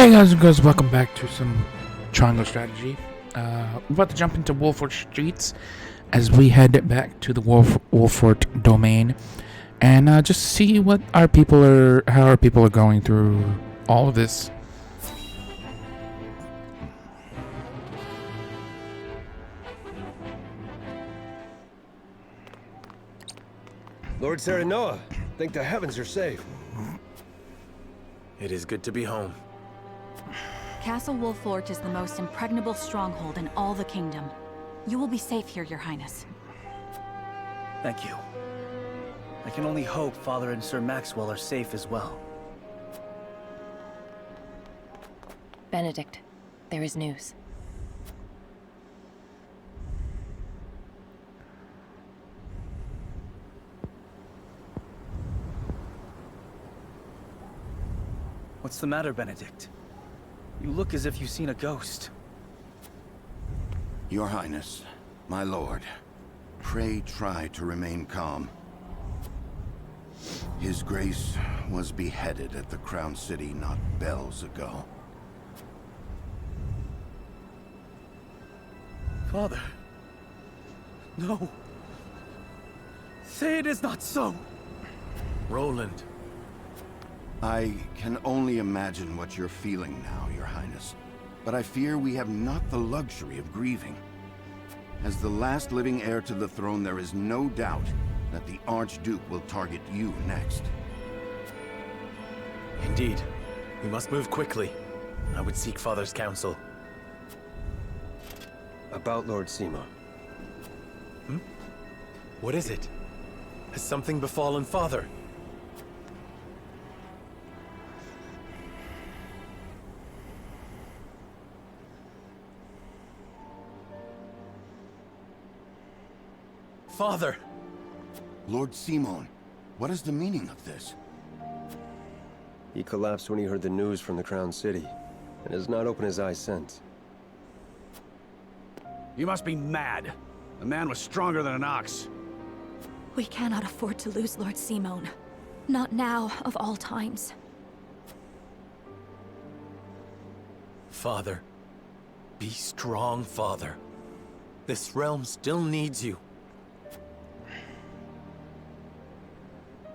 Hey guys and girls, welcome back to some Triangle Strategy. We're about to jump into Wolford streets as we head back to the Wolford domain and just see what how our people are going through all of this. Lord Serenoa, think the heavens are safe. It is good to be home. Castle Wolfort is the most impregnable stronghold in all the kingdom. You will be safe here, Your Highness. Thank you. I can only hope Father and Sir Maxwell are safe as well. Benedict, there is news. What's the matter, Benedict? You look as if you've seen a ghost. Your Highness, my lord, pray try to remain calm. His Grace was beheaded at the Crown City not bells ago. Father. No. Say it is not so. Roland. I can only imagine what you're feeling now, Your Highness. But I fear we have not the luxury of grieving. As the last living heir to the throne, there is no doubt that the Archduke will target you next. Indeed. We must move quickly. I would seek Father's counsel. About Lord Sima. What is it? Has something befallen Father? Father! Lord Simon, what is the meaning of this? He collapsed when he heard the news from the Crown City, and has not opened his eyes since. You must be mad. The man was stronger than an ox. We cannot afford to lose Lord Simon. Not now, of all times. Father. Be strong, Father. This realm still needs you.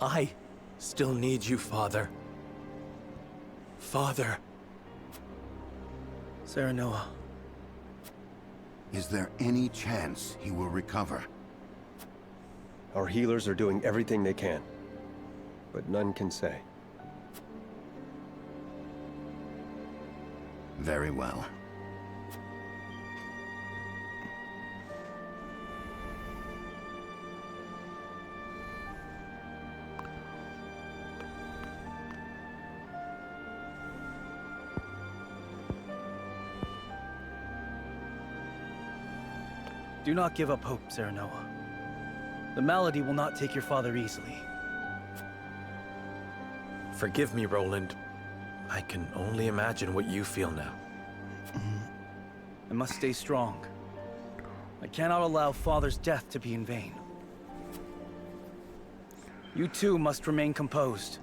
I still need you, Father. Father. Serenoa. Is there any chance he will recover? Our healers are doing everything they can, but none can say. Very well. Do not give up hope, Serenoa. The malady will not take your father easily. Forgive me, Roland. I can only imagine what you feel now. I must stay strong. I cannot allow Father's death to be in vain. You too must remain composed.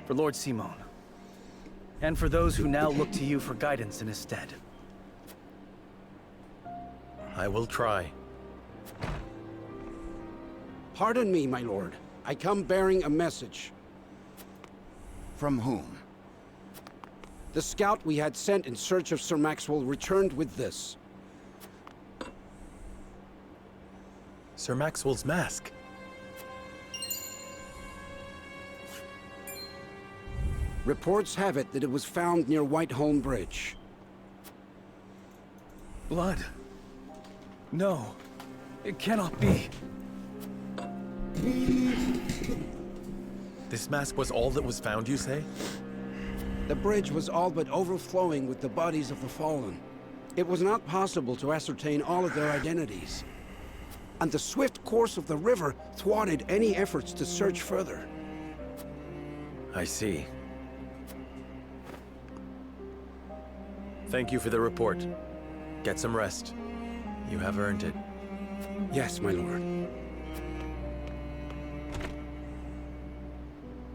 For Lord Simon. And for those who now look to you for guidance in his stead. I will try. Pardon me, my lord. I come bearing a message. From whom? The scout we had sent in search of Sir Maxwell returned with this. Sir Maxwell's mask. Reports have it that it was found near Whiteholm Bridge. Blood. No. It cannot be. This mask was all that was found, you say? The bridge was all but overflowing with the bodies of the fallen. It was not possible to ascertain all of their identities. And the swift course of the river thwarted any efforts to search further. I see. Thank you for the report. Get some rest. You have earned it. Yes, my lord.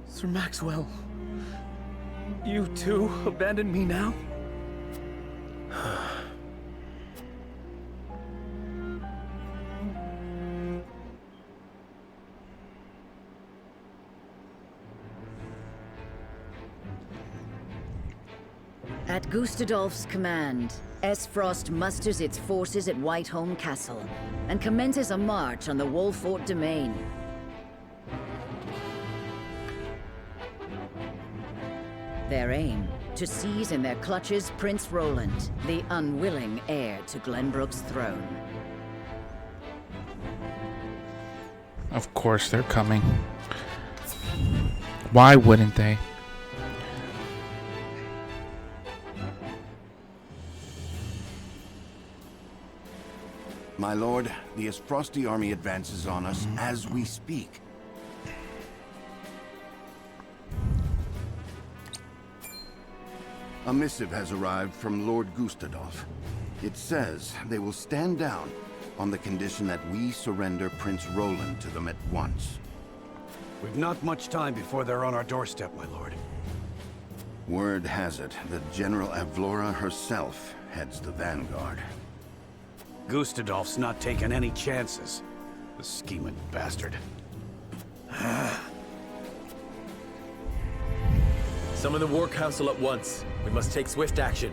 Sir Maxwell. You too abandon me now? At Gustadolf's command, Frost musters its forces at Whiteholm Castle and commences a march on the Wolfort domain. Their aim, to seize in their clutches Prince Roland, the unwilling heir to Glenbrook's throne. Of course they're coming. Why wouldn't they? My lord, the Frosty army advances on us as we speak. A missive has arrived from Lord Gustadolf. It says they will stand down on the condition that we surrender Prince Roland to them at once. We've not much time before they're on our doorstep, my lord. Word has it that General Avlora herself heads the vanguard. Gustadolf's not taking any chances. The scheming bastard. Summon the War Council at once. We must take swift action.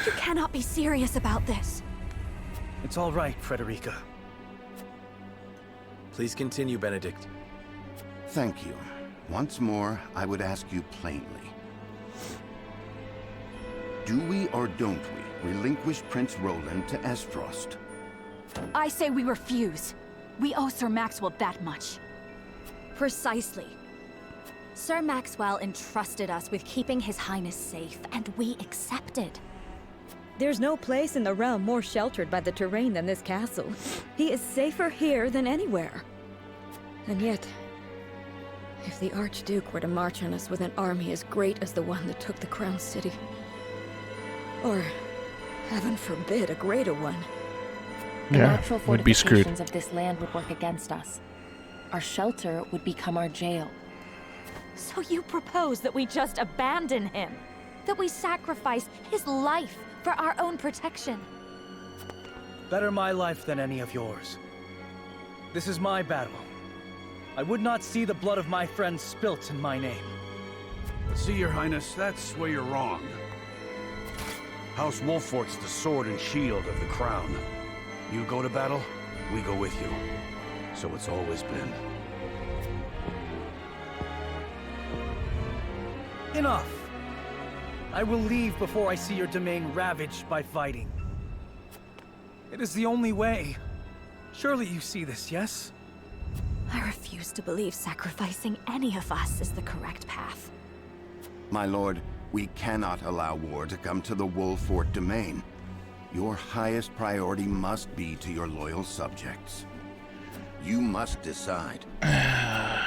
You cannot be serious about this. It's all right, Frederica. Please continue, Benedict. Thank you. Once more, I would ask you plainly. Do we or don't we relinquish Prince Roland to Frost? I say we refuse. We owe Sir Maxwell that much. Precisely. Sir Maxwell entrusted us with keeping His Highness safe, and we accepted. There's no place in the realm more sheltered by the terrain than this castle. He is safer here than anywhere. And yet, if the Archduke were to march on us with an army as great as the one that took the Crown City, or, heaven forbid, a greater one. The natural we'd be screwed. fortifications of this land would work against us. Our shelter would become our jail. So you propose that we just abandon him? That we sacrifice his life for our own protection? Better my life than any of yours. This is my battle. I would not see the blood of my friends spilt in my name. See, Your Highness, that's where you're wrong. House Wolfort's the sword and shield of the crown. You go to battle, we go with you. So it's always been. Enough! I will leave before I see your domain ravaged by fighting. It is the only way. Surely you see this, yes? I refuse to believe sacrificing any of us is the correct path. My lord, we cannot allow war to come to the Wolfort domain. Your highest priority must be to your loyal subjects. You must decide. I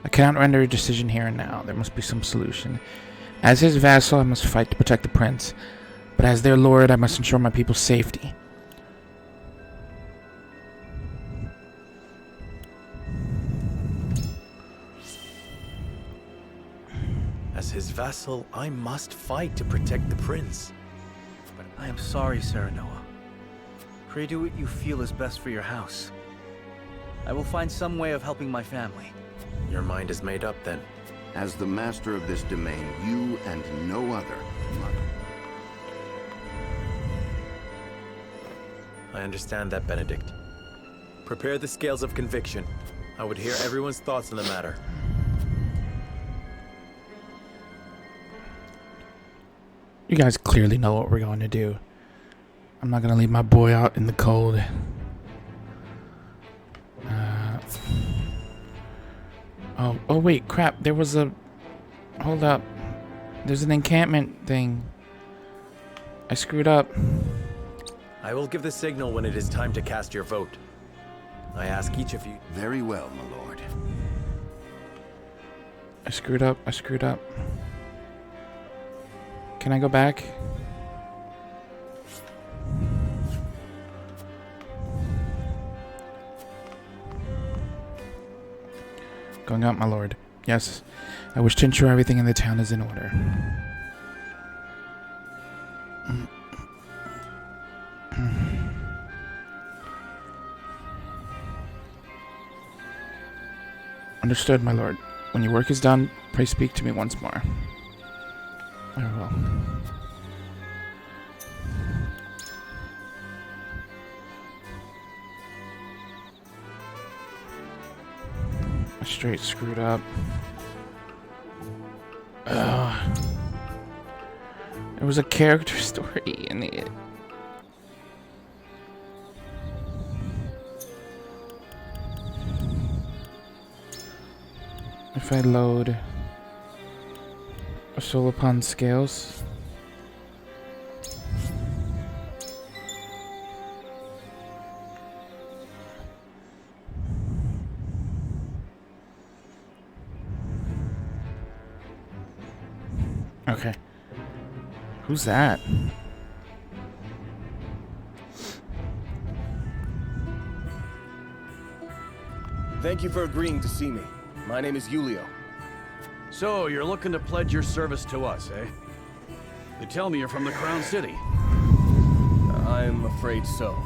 cannot render a decision here and now. There must be some solution. As his vassal, I must fight to protect the prince. But as their lord, I must ensure my people's safety. As his vassal, I must fight to protect the prince. But I am sorry, Serenoa. Pray do what you feel is best for your house. I will find some way of helping my family. Your mind is made up, then. As the master of this domain, you and no other must. I understand that, Benedict. Prepare the scales of conviction. I would hear everyone's thoughts on the matter. You guys clearly know what we're going to do. I'm not going to leave my boy out in the cold. Oh wait, crap. There was a... Hold up. There's an encampment thing. I screwed up. I will give the signal when it is time to cast your vote. I ask each of you... Very well, my lord. I screwed up. Can I go back? Going up, my lord. Yes, I wish to ensure everything in the town is in order. Understood, my lord. When your work is done, pray speak to me once more. I will. I straight screwed up. There was a character story in it. If I load a soul upon scales. Okay. Who's that? Thank you for agreeing to see me. My name is Julio. So, you're looking to pledge your service to us, eh? They tell me you're from the Crown City. I'm afraid so.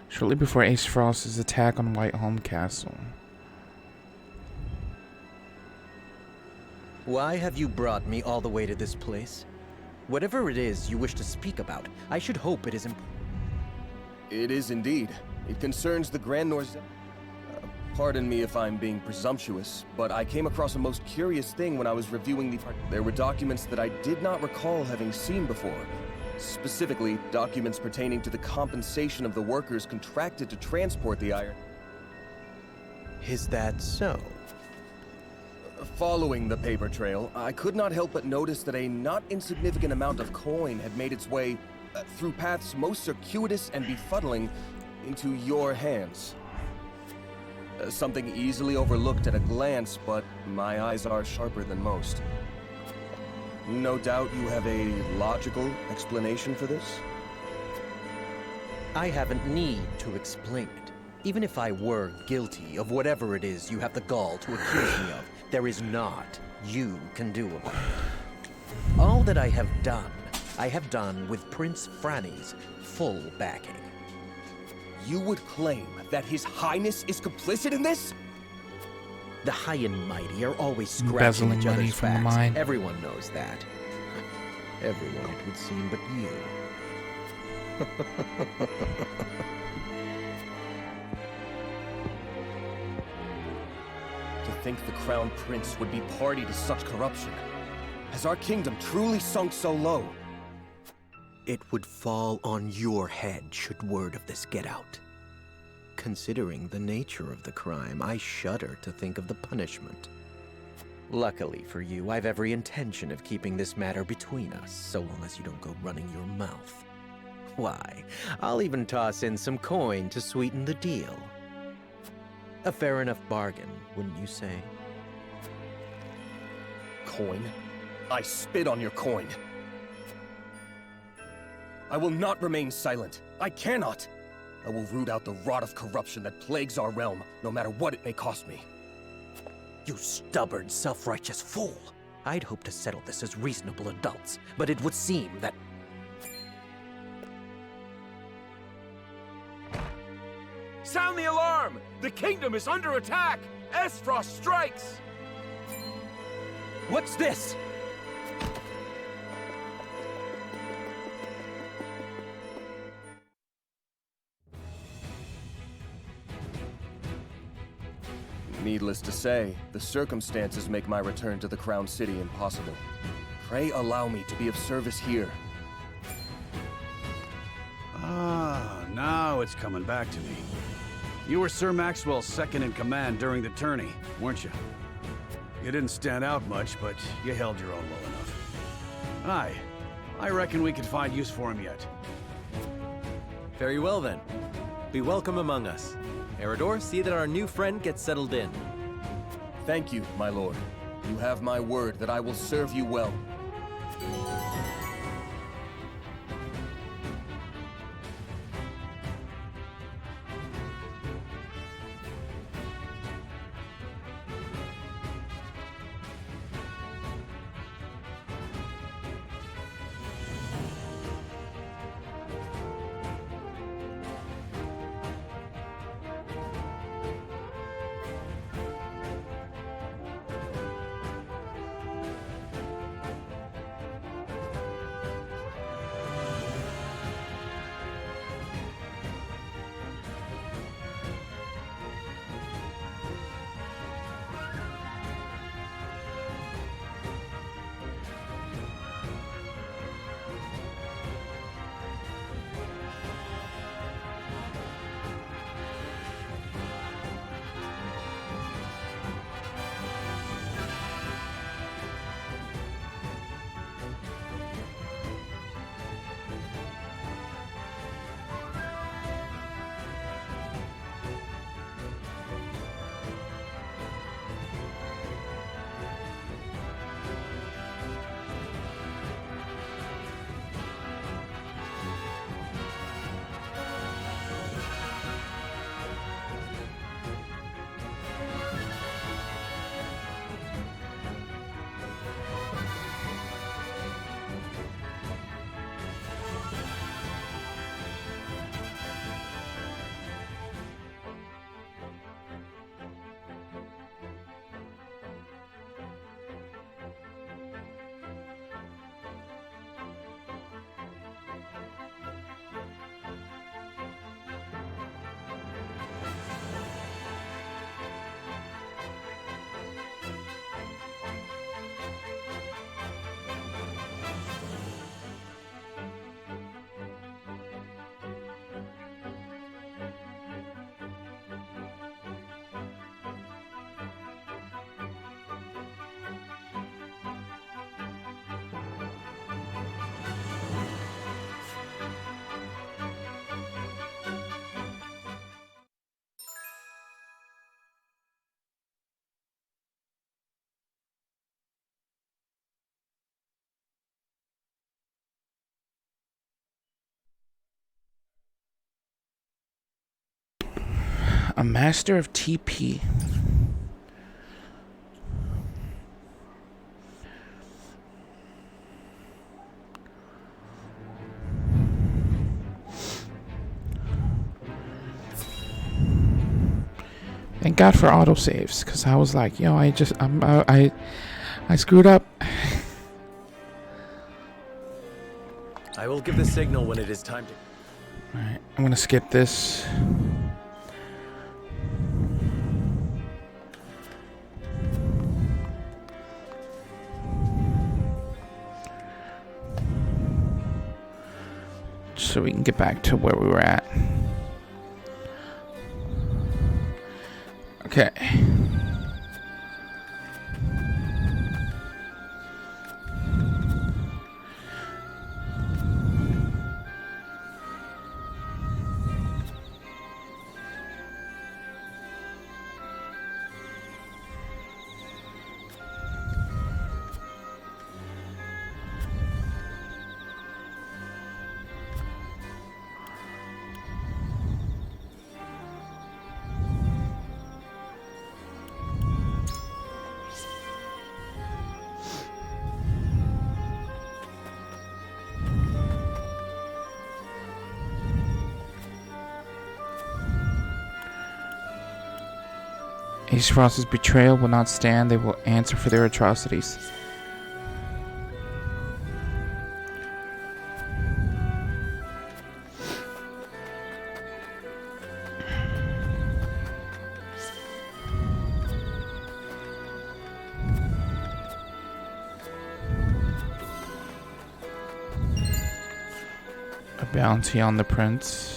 Shortly before Ace Frost's attack on Whiteholm Castle. Why have you brought me all the way to this place? Whatever it is you wish to speak about, I should hope it is important. It is indeed. It concerns the Grand North. Pardon me if I'm being presumptuous, but I came across a most curious thing when I was reviewing the... There were documents that I did not recall having seen before. Specifically, documents pertaining to the compensation of the workers contracted to transport the iron. Is that so? Following the paper trail, I could not help but notice that a not insignificant amount of coin had made its way through paths most circuitous and befuddling into your hands. Something easily overlooked at a glance, but my eyes are sharper than most. No doubt you have a logical explanation for this? I haven't need to explain it. Even if I were guilty of whatever it is you have the gall to accuse me of, there is naught you can do about it. All that I have done with Prince Franny's full backing. You would claim that His Highness is complicit in this? The high and mighty are always scratching each money other's from the backs. mine. Everyone knows that. Everyone, it would seem, but you. To think the Crown Prince would be party to such corruption. Has our kingdom truly sunk so low? It would fall on your head should word of this get out. Considering the nature of the crime, I shudder to think of the punishment. Luckily for you, I've every intention of keeping this matter between us, so long as you don't go running your mouth. Why, I'll even toss in some coin to sweeten the deal. A fair enough bargain, wouldn't you say? Coin? I spit on your coin. I will not remain silent. I cannot. I will root out the rot of corruption that plagues our realm, no matter what it may cost me. You stubborn, self-righteous fool! I'd hoped to settle this as reasonable adults, but it would seem that... Sound the alarm! The kingdom is under attack! Frost strikes! What's this? Needless to say, the circumstances make my return to the Crown City impossible. Pray allow me to be of service here. Ah, now it's coming back to me. You were Sir Maxwell's second-in-command during the tourney, weren't you? You didn't stand out much, but you held your own well enough. I reckon we could find use for him yet. Very well then. Be welcome among us. Eridor, see that our new friend gets settled in. Thank you, my lord. You have my word that I will serve you well. A master of TP. Thank God for autosaves, because I was like, yo, I screwed up. I will give the signal when it is time to... Alright, I'm gonna skip this. So we can get back to where we were at. Okay. Aesfrost's betrayal will not stand. They will answer for their atrocities. A bounty on the prince.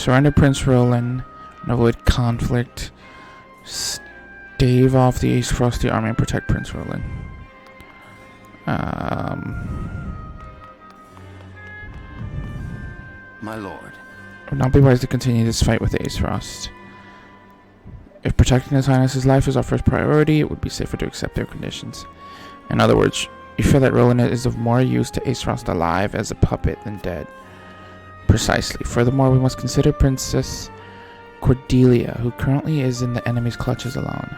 Surrender Prince Roland and avoid conflict. Stave off the Ace Frosty army and protect Prince Roland. My lord. It would not be wise to continue this fight with Ace Frost. If protecting His Highness's life is our first priority, it would be safer to accept their conditions. In other words, you feel that Roland is of more use to Ace Frost alive as a puppet than dead. Precisely. Furthermore, we must consider Princess Cordelia, who currently is in the enemy's clutches alone.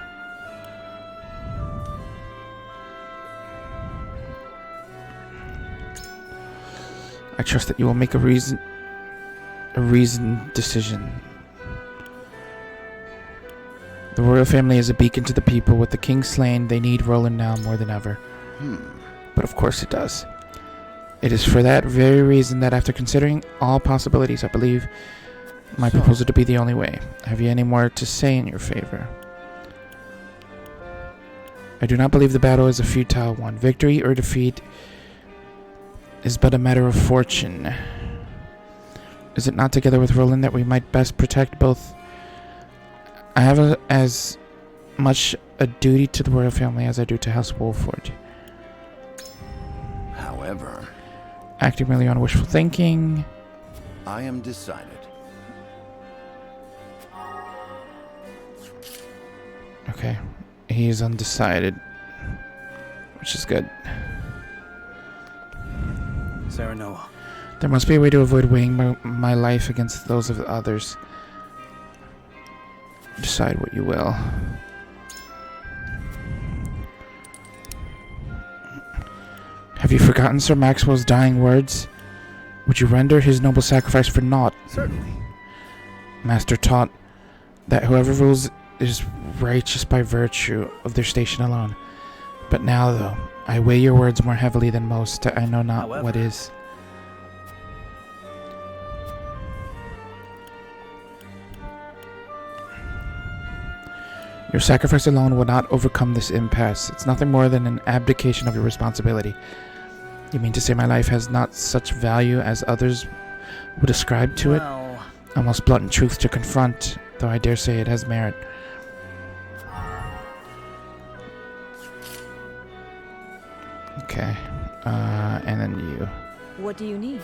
I trust that you will make a reasoned decision. The royal family is a beacon to the people. With the king slain, they need Roland now more than ever. But of course it does. It is for that very reason that after considering all possibilities, I believe my proposal to be the only way. Have you any more to say in your favor? I do not believe the battle is a futile one. Victory or defeat is but a matter of fortune. Is it not together with Roland that we might best protect both? I have as much a duty to the royal family as I do to House Wolford. However, acting merely on wishful thinking, I am decided. Okay, he's undecided, which is good. Sarah Noah. There must be a way to avoid weighing my life against those of others. Decide what you will. Have you forgotten Sir Maxwell's dying words? Would you render his noble sacrifice for naught? Certainly. Master taught that whoever rules is righteous by virtue of their station alone. But now, though, I weigh your words more heavily than most. I know not what is. Your sacrifice alone will not overcome this impasse. It's nothing more than an abdication of your responsibility. You mean to say my life has not such value as others would ascribe to it? A most blunt truth to confront, though I dare say it has merit. Okay, and then you. What do you need?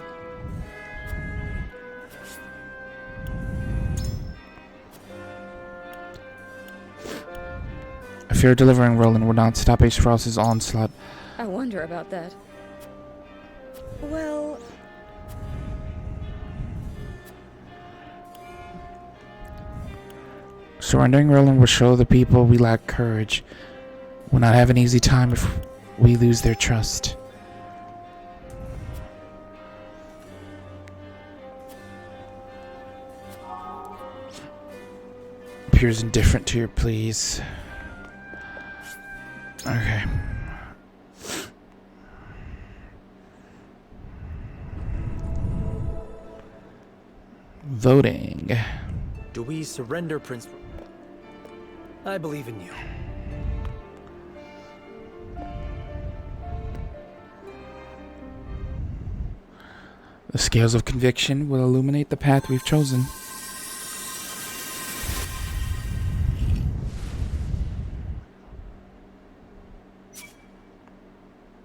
I fear delivering Roland would not stop Ace Frost's onslaught. I wonder about that. Well... Surrendering Roland will show the people we lack courage. We'll not have an easy time if we lose their trust. Appears indifferent to your pleas. Okay. Voting. Do we surrender Prince? I believe in you. The scales of conviction will illuminate the path we've chosen.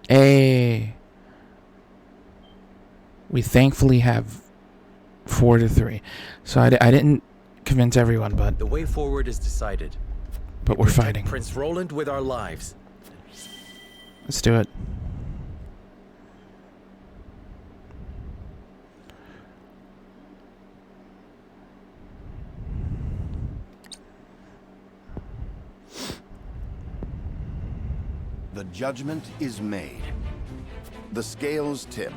Hey. We thankfully have 4-3. So I didn't convince everyone, but... The way forward is decided. But we're fighting. Prince Roland with our lives. Let's do it. The judgment is made. The scales tip,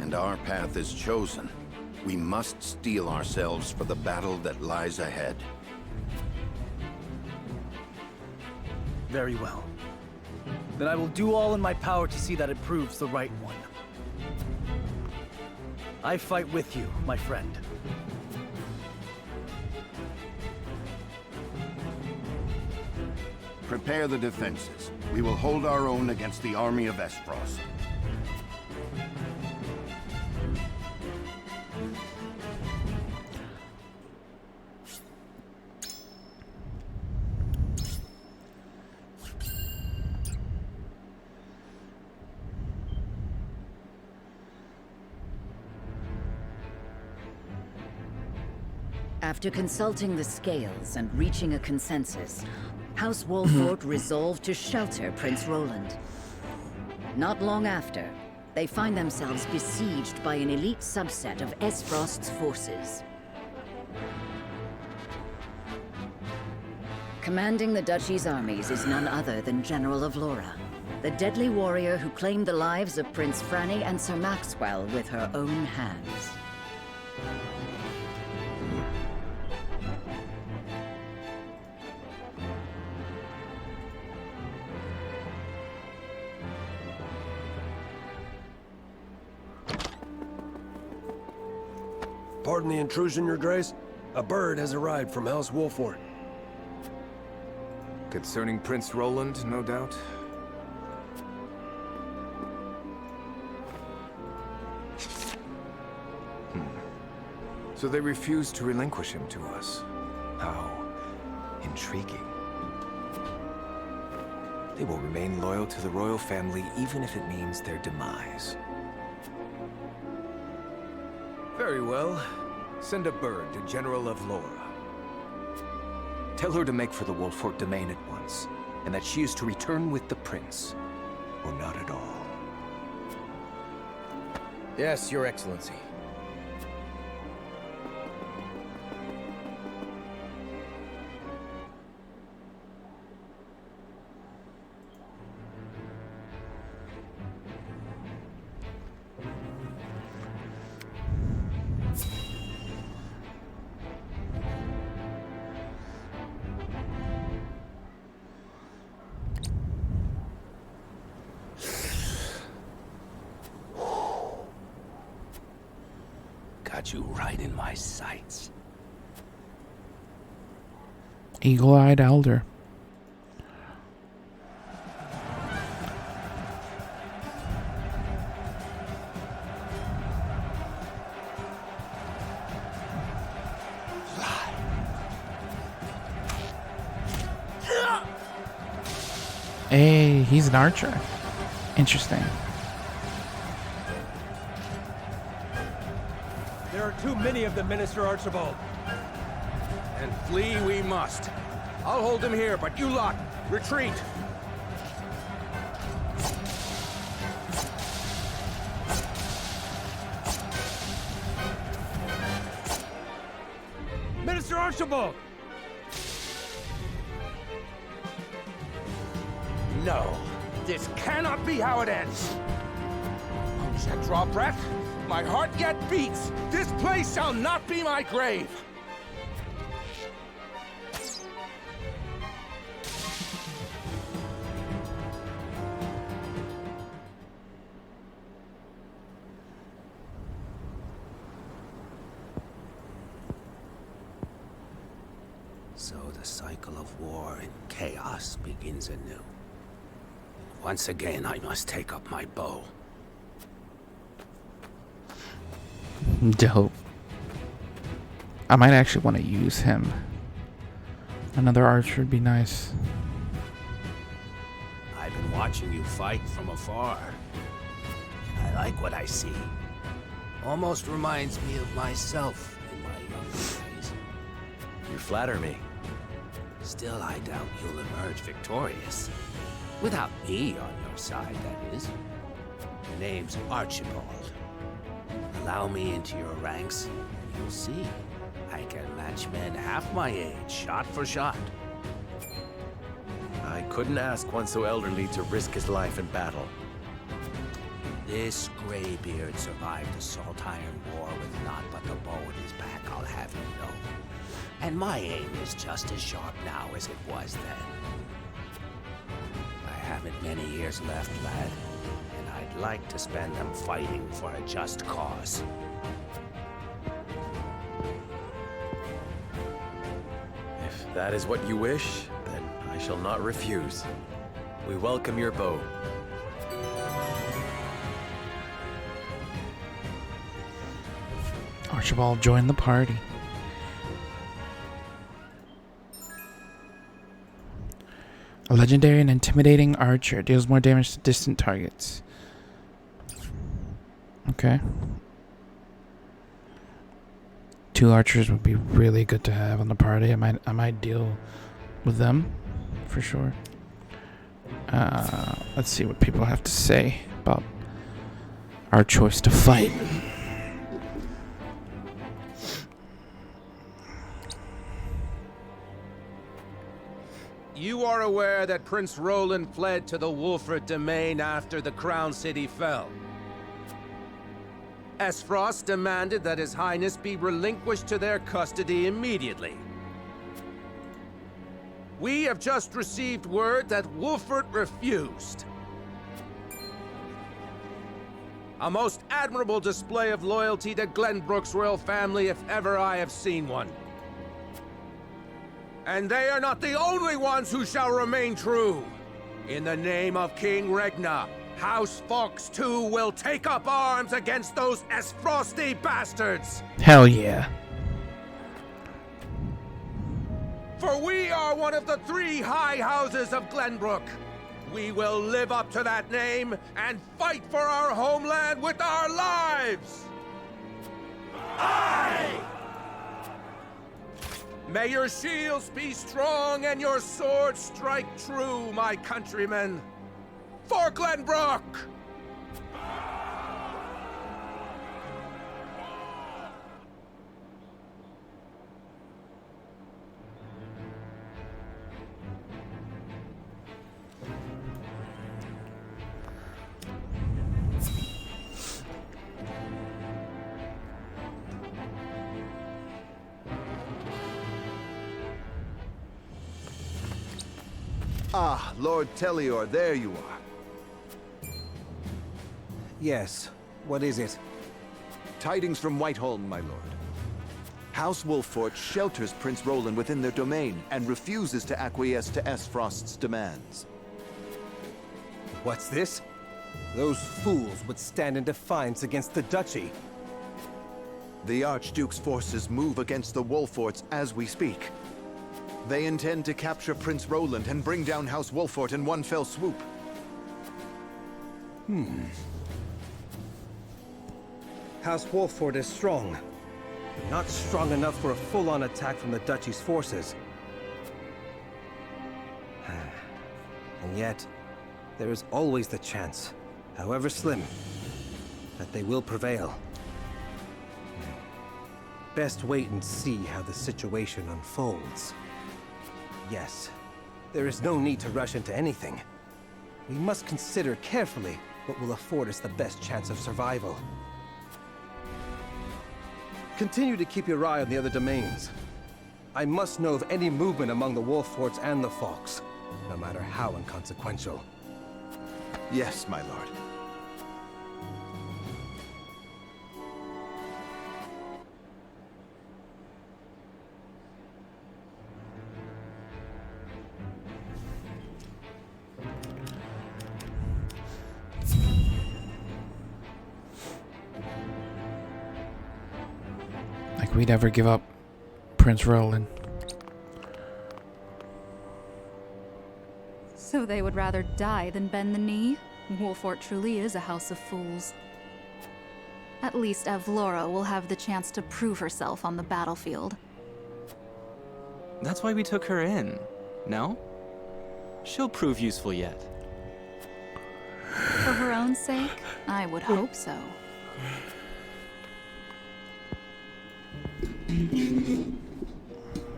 and our path is chosen. We must steel ourselves for the battle that lies ahead. Very well. Then I will do all in my power to see that it proves the right one. I fight with you, my friend. Prepare the defenses. We will hold our own against the army of Frost. After consulting the scales and reaching a consensus, House Wolfort resolved to shelter Prince Roland. Not long after, they find themselves besieged by an elite subset of Esfrost's forces. Commanding the Duchy's armies is none other than General of Laura, the deadly warrior who claimed the lives of Prince Franny and Sir Maxwell with her own hands. Pardon the intrusion, Your Grace. A bird has arrived from House Wolfort. Concerning Prince Roland, no doubt? So they refused to relinquish him to us. How intriguing. They will remain loyal to the royal family even if it means their demise. Very well. Send a bird to General of Laura. Tell her to make for the Wolfort domain at once, and that she is to return with the prince, or not at all. Yes, Your Excellency. Got you right in my sights. Eagle-eyed elder. Hey, he's an archer. Interesting. There are too many of them, Minister Archibald. And flee we must. I'll hold him here, but you lot, retreat! Minister Archibald! No, this cannot be how it ends. Oh, shall I draw breath? My heart yet beats. This place shall not be my grave. So the cycle of war and chaos begins anew. Once again, I must take up my bow. Dope. I might actually want to use him. Another archer would be nice. I've been watching you fight from afar. I like what I see. Almost reminds me of myself in my younger days. You flatter me. Still, I doubt you'll emerge victorious. Without me on your side, that is. The name's Archibald. Allow me into your ranks, and you'll see. I can match men half my age, shot for shot. I couldn't ask one so elderly to risk his life in battle. This graybeard survived the Salt Iron War with naught but the bow at his back, I'll have you know. And my aim is just as sharp now as it was then. I haven't many years left, lad. I'd like to spend them fighting for a just cause. If that is what you wish, then I shall not refuse. We welcome your bow. Archibald joined the party. A legendary and intimidating archer deals more damage to distant targets. Okay. 2 archers would be really good to have on the party. I might deal with them for sure. Let's see what people have to say about our choice to fight. You are aware that Prince Roland fled to the Wolford domain after the Crown City fell. Esfrost demanded that His Highness be relinquished to their custody immediately. We have just received word that Wolford refused. A most admirable display of loyalty to Glenbrook's royal family if ever I have seen one. And they are not the only ones who shall remain true. In the name of King Regna, House Fox too will take up arms against those Esfrosty bastards. Hell yeah. For we are one of the 3 high houses of Glenbrook. We will live up to that name and fight for our homeland with our lives. Aye! May your shields be strong and your swords strike true, my countrymen. For Glenbrook! Ah, Lord Tellior, there you are. Yes, what is it? Tidings from Whiteholm, my lord. House Wolffort shelters Prince Roland within their domain and refuses to acquiesce to Esfrost's demands. What's this? Those fools would stand in defiance against the Duchy. The Archduke's forces move against the Wolfforts as we speak. They intend to capture Prince Roland and bring down House Wolffort in one fell swoop. House Wolffort is strong. Not strong enough for a full-on attack from the Duchy's forces. And yet, there is always the chance, however slim, that they will prevail. Best wait and see how the situation unfolds. Yes, there is no need to rush into anything. We must consider carefully what will afford us the best chance of survival. Continue to keep your eye on the other domains. I must know of any movement among the Wolfforts and the Fox, no matter how inconsequential. Yes, my lord. Like we'd ever give up Prince Roland. So they would rather die than bend the knee? Wolffort truly is a house of fools. At least Avlora will have the chance to prove herself on the battlefield. That's why we took her in, no? She'll prove useful yet. For her own sake, I would hope so.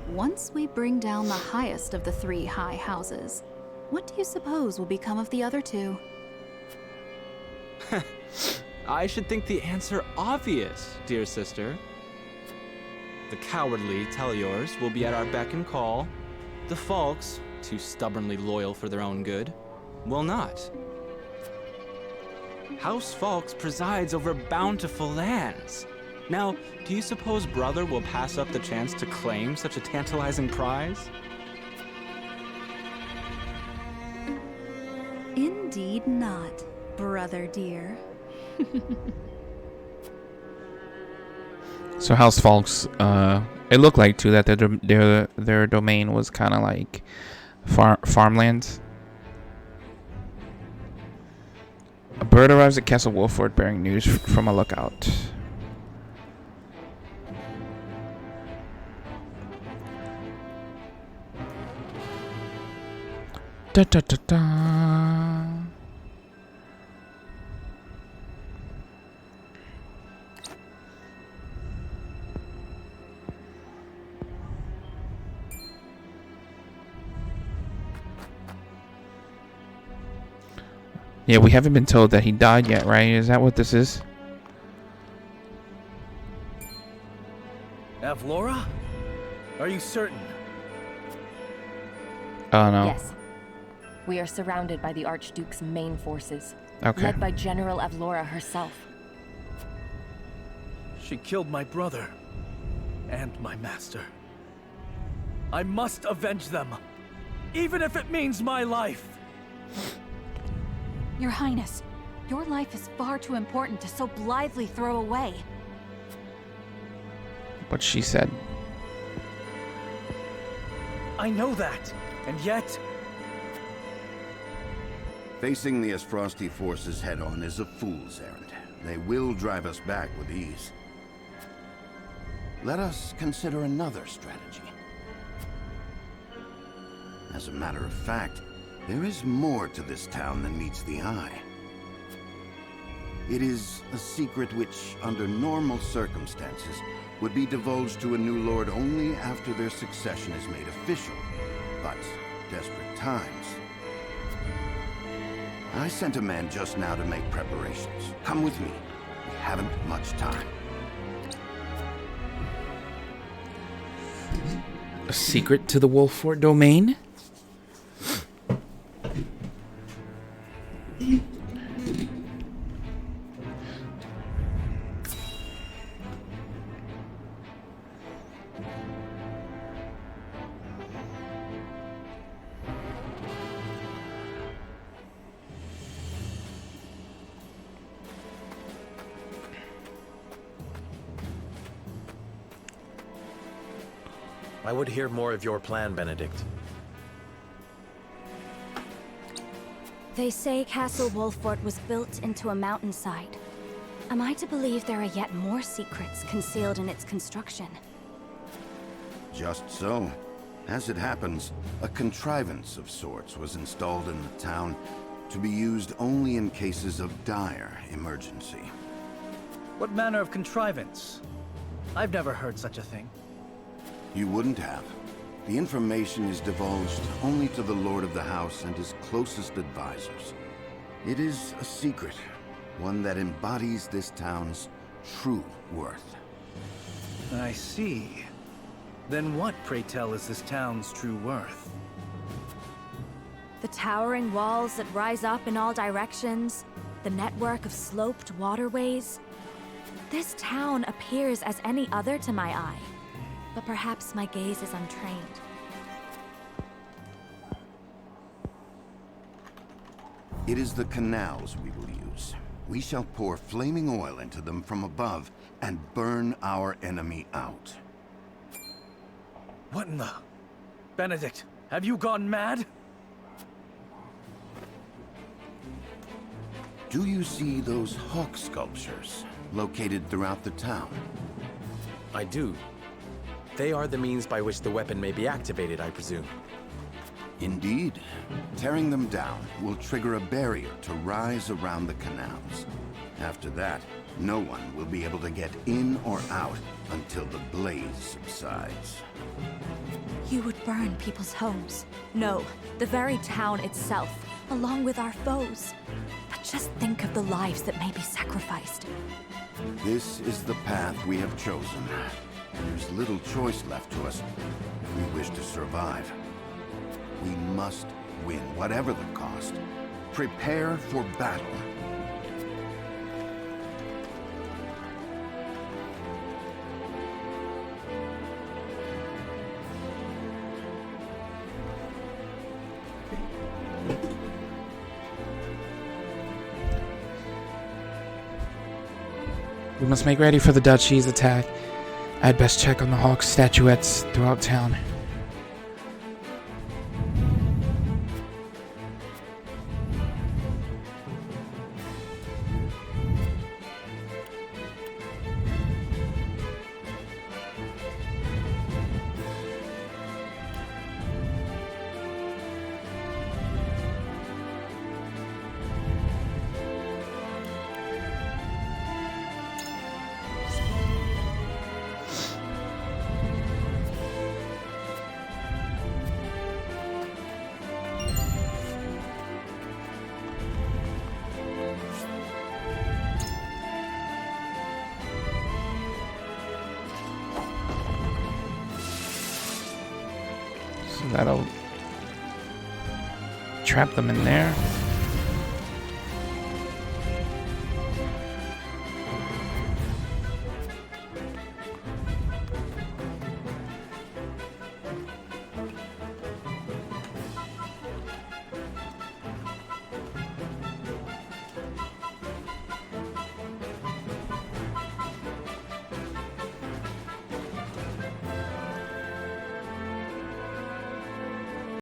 Once we bring down the highest of the 3 high houses, what do you suppose will become of the other 2? I should think the answer obvious, dear sister. The cowardly Telliors will be at our beck and call. The Falks, too stubbornly loyal for their own good, will not. House Falks presides over bountiful lands. Now, do you suppose Brother will pass up the chance to claim such a tantalizing prize? Indeed not, brother dear. So House Falks, it looked like too that their domain was kind of like farmlands. A bird arrives at Castle Wolffort bearing news from a lookout. Da, da, da, da. Yeah, we haven't been told that he died yet, right? Is that what this is? Avlora? Are you certain? Oh, no. Yes. We are surrounded by the Archduke's main forces, Okay. led by General Avlora herself. She killed my brother and my master. I must avenge them, even if it means my life. Your Highness, your life is far too important to so blithely throw away. What she said. I know that, and yet... Facing the Asfrosti forces head-on is a fool's errand. They will drive us back with ease. Let us consider another strategy. As a matter of fact, there is more to this town than meets the eye. It is a secret which, under normal circumstances, would be divulged to a new lord only after their succession is made official. But desperate times. I sent a man just now to make preparations. Come with me. We haven't much time. A secret to the Wolffort domain? I would hear more of your plan, Benedict. They say Castle Wolffort was built into a mountainside. Am I to believe there are yet more secrets concealed in its construction? Just so. As it happens, a contrivance of sorts was installed in the town to be used only in cases of dire emergency. What manner of contrivance? I've never heard such a thing. You wouldn't have. The information is divulged only to the Lord of the House and his closest advisors. It is a secret, one that embodies this town's true worth. I see. Then what, pray tell, is this town's true worth? The towering walls that rise up in all directions, the network of sloped waterways. This town appears as any other to my eye, but perhaps my gaze is untrained. It is the canals we will use. We shall pour flaming oil into them from above and burn our enemy out. What in the... Benedict, have you gone mad? Do you see those hawk sculptures located throughout the town? I do. They are the means by which the weapon may be activated, I presume. Indeed. Tearing them down will trigger a barrier to rise around the canals. After that, no one will be able to get in or out until the blaze subsides. You would burn people's homes. No, the very town itself, along with our foes. But just think of the lives that may be sacrificed. This is the path we have chosen. There's little choice left to us if we wish to survive. We must win, whatever the cost. Prepare for battle. We must make ready for the Duchy's attack. I'd best check on the hawk statuettes throughout town. So that'll trap them in there.